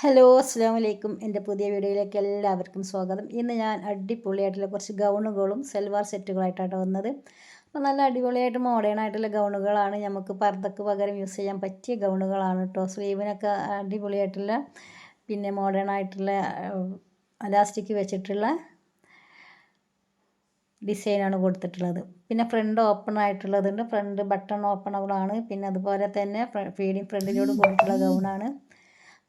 ഹലോ അസ്സാം വലൈക്കും. എൻ്റെ പുതിയ വീഡിയോയിലേക്ക് എല്ലാവർക്കും സ്വാഗതം. ഇന്ന് ഞാൻ അടിപൊളിയായിട്ടുള്ള കുറച്ച് ഗൗണുകളും സൽവാർ സെറ്റുകളായിട്ടാണ് വന്നത്. അപ്പോൾ നല്ല അടിപൊളിയായിട്ട് മോഡേൺ ആയിട്ടുള്ള ഗൗണുകളാണ്, നമുക്ക് പർദ്ദക്ക് പകരം യൂസ് ചെയ്യാൻ പറ്റിയ ഗൗണുകളാണ് കേട്ടോ. സ്ലീവിനൊക്കെ അടിപൊളിയായിട്ടുള്ള പിന്നെ മോഡേൺ ആയിട്ടുള്ള അലാസ്റ്റിക് വെച്ചിട്ടുള്ള ഡിസൈനാണ് കൊടുത്തിട്ടുള്ളത്. പിന്നെ ഫ്രണ്ട് ഓപ്പൺ ആയിട്ടുള്ളതുണ്ട്, ഫ്രണ്ട് ബട്ടൺ ഓപ്പണബിളാണ്. പിന്നെ അതുപോലെ തന്നെ ഫീഡിങ് ഫ്രണ്ടിലോട് കൂടിയിട്ടുള്ള ഗൗണാണ്.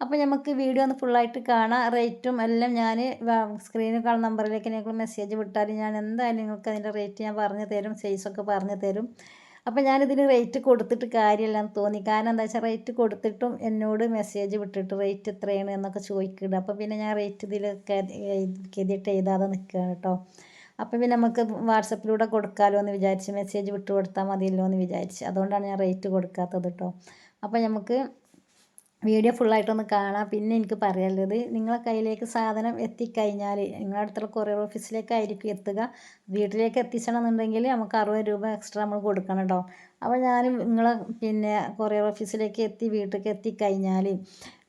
അപ്പോൾ നമുക്ക് വീഡിയോ ഒന്ന് ഫുള്ളായിട്ട് കാണാം. റേറ്റും എല്ലാം ഞാൻ സ്ക്രീനിൽ കാണുന്ന നമ്പറിലേക്ക് നിങ്ങൾക്ക് മെസ്സേജ് വിട്ടാൽ ഞാൻ എന്തായാലും നിങ്ങൾക്ക് അതിൻ്റെ റേറ്റ് ഞാൻ പറഞ്ഞു തരും, സൈസൊക്കെ പറഞ്ഞു തരും. അപ്പോൾ ഞാനിതിന് റേറ്റ് കൊടുത്തിട്ട് കാര്യമില്ലെന്ന് തോന്നി. കാരണം എന്താ വെച്ചാൽ റേറ്റ് കൊടുത്തിട്ടും എന്നോട് മെസ്സേജ് വിട്ടിട്ട് റേറ്റ് എത്രയാണ് എന്നൊക്കെ ചോദിക്കുന്നുണ്ട്. അപ്പോൾ പിന്നെ ഞാൻ റേറ്റ് ഇതിലൊക്കെ എഴുതിയിട്ട് എഴുതാതെ നിൽക്കുകയാണ് കേട്ടോ. അപ്പോൾ പിന്നെ നമുക്ക് വാട്സപ്പിലൂടെ കൊടുക്കാമല്ലോ എന്ന് വിചാരിച്ച്, മെസ്സേജ് വിട്ട് കൊടുത്താൽ മതിയല്ലോ എന്ന് വിചാരിച്ച്, അതുകൊണ്ടാണ് ഞാൻ റേറ്റ് കൊടുക്കാത്തത് കേട്ടോ. അപ്പോൾ നമുക്ക് വീഡിയോ ഫുള്ളായിട്ടൊന്ന് കാണാം. പിന്നെ എനിക്ക് പറയാനുള്ളത്, നിങ്ങളെ കയ്യിലേക്ക് സാധനം എത്തിക്കഴിഞ്ഞാൽ നിങ്ങളുടെ അടുത്തുള്ള കൊറിയർ ഓഫീസിലേക്കായിരിക്കും എത്തുക. വീട്ടിലേക്ക് എത്തിച്ചണം എന്നുണ്ടെങ്കിൽ നമുക്ക് 60 രൂപ എക്സ്ട്രാ നമ്മൾ കൊടുക്കണം കേട്ടോ. അപ്പോൾ ഞാൻ നിങ്ങളെ പിന്നെ കൊറിയർ ഓഫീസിലേക്ക് വീട്ടിലേക്ക് എത്തിക്കഴിഞ്ഞാൽ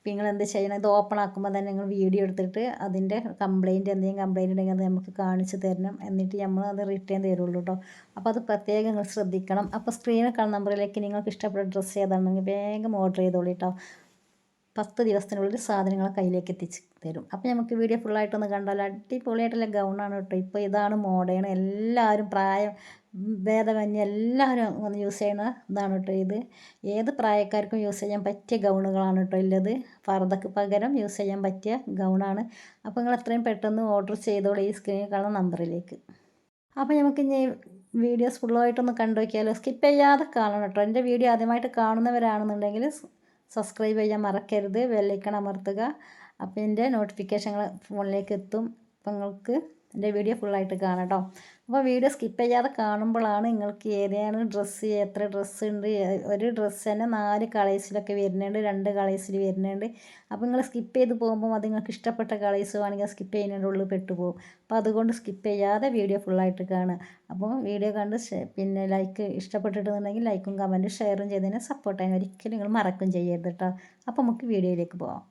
നിങ്ങൾ എന്ത് ചെയ്യണം, ഇത് ഓപ്പൺ ആക്കുമ്പോൾ തന്നെ നിങ്ങൾ വീഡിയോ എടുത്തിട്ട് അതിൻ്റെ എന്തെങ്കിലും കംപ്ലയിൻറ്റ് ഉണ്ടെങ്കിൽ അത് നമുക്ക് കാണിച്ച് തരണം. എന്നിട്ട് നമ്മൾ അത് റിട്ടേൺ തരുള്ളൂ കേട്ടോ. അപ്പോൾ അത് പ്രത്യേകം നിങ്ങൾ ശ്രദ്ധിക്കണം. അപ്പോൾ സ്ക്രീനിൽ കാണുന്ന നമ്പറിലേക്ക് നിങ്ങൾക്ക് ഇഷ്ടപ്പെട്ട ഡ്രസ്സ് ഏതാണെന്നെങ്കിൽ വേഗം ഓർഡർ ചെയ്തോളൂ കേട്ടോ. 10 ദിവസത്തിനുള്ളിൽ സാധനങ്ങളെ കയ്യിലേക്ക് എത്തിച്ച് തരും. അപ്പോൾ നമുക്ക് വീഡിയോ ഫുള്ളായിട്ടൊന്ന് കണ്ടാൽ അടിപൊളിയായിട്ടുള്ള ഗൗണാണ് കേട്ടോ. ഇപ്പോൾ ഇതാണ് മോഡേൺ, എല്ലാവരും ഭേദമന്യേ എല്ലാവരും ഒന്ന് യൂസ് ചെയ്യുന്ന ഇതാണ് കേട്ടോ. ഇത് ഏത് പ്രായക്കാർക്കും യൂസ് ചെയ്യാൻ പറ്റിയ ഗൗണുകളാണ് കേട്ടോ ഉള്ളത്. പർദ്ദക്ക് പകരം യൂസ് ചെയ്യാൻ പറ്റിയ ഗൗണാണ്. അപ്പോൾ നിങ്ങൾ എത്രയും പെട്ടെന്ന് ഓർഡർ ചെയ്തോളൂ ഈ സ്ക്രീനിൽ കാണുന്ന നമ്പറിലേക്ക്. അപ്പോൾ നമുക്ക് ഇനി വീഡിയോസ് ഫുള്ളായിട്ടൊന്ന് കണ്ടു നോക്കിയാലോ. സ്കിപ്പ് ചെയ്യാതെ കാണണം കേട്ടോ. എൻ്റെ വീഡിയോ ആദ്യമായിട്ട് കാണുന്നവരാണെന്നുണ്ടെങ്കിൽ സബ്സ്ക്രൈബ് ചെയ്യാൻ മറക്കരുത്, ബെല്ലൈക്കൺ അമർത്തുക. അപ്പോൾ എൻ്റെ നോട്ടിഫിക്കേഷനുകൾ ഫോണിലേക്ക് എത്തും. അപ്പോൾ നിങ്ങൾക്ക് എൻ്റെ വീഡിയോ ഫുള്ളായിട്ട് കാണാം കേട്ടോ. അപ്പോൾ വീഡിയോ സ്കിപ്പ് ചെയ്യാതെ കാണുമ്പോഴാണ് നിങ്ങൾക്ക് ഏതാണ് ഡ്രസ്സ്, എത്ര ഡ്രസ്സ് ഉണ്ട്. ഒരു ഡ്രസ്സ് തന്നെ 4 കളേഴ്സിലൊക്കെ വരുന്നുണ്ട്, 2 കളേഴ്സിൽ വരുന്നുണ്ട്. അപ്പോൾ നിങ്ങൾ സ്കിപ്പ് ചെയ്ത് പോകുമ്പോൾ അത് നിങ്ങൾക്ക് ഇഷ്ടപ്പെട്ട കളേഴ്സ് വേണമെങ്കിൽ സ്കിപ്പ് ചെയ്യുന്നതിൻ്റെ ഉള്ളിൽ പെട്ടുപോകും. അപ്പോൾ അതുകൊണ്ട് സ്കിപ്പ് ചെയ്യാതെ വീഡിയോ ഫുള്ളായിട്ട് കാണുക. അപ്പോൾ വീഡിയോ കണ്ട് പിന്നെ ഇഷ്ടപ്പെട്ടിട്ടുണ്ടെങ്കിൽ ലൈക്കും കമൻറ്റും ഷെയറും ചെയ്തതിനെ സപ്പോർട്ട് ചെയ്യാൻ ഒരിക്കലും നിങ്ങൾ മറക്കും ചെയ്യരുത് കേട്ടോ. അപ്പോൾ നമുക്ക് വീഡിയോയിലേക്ക് പോകാം.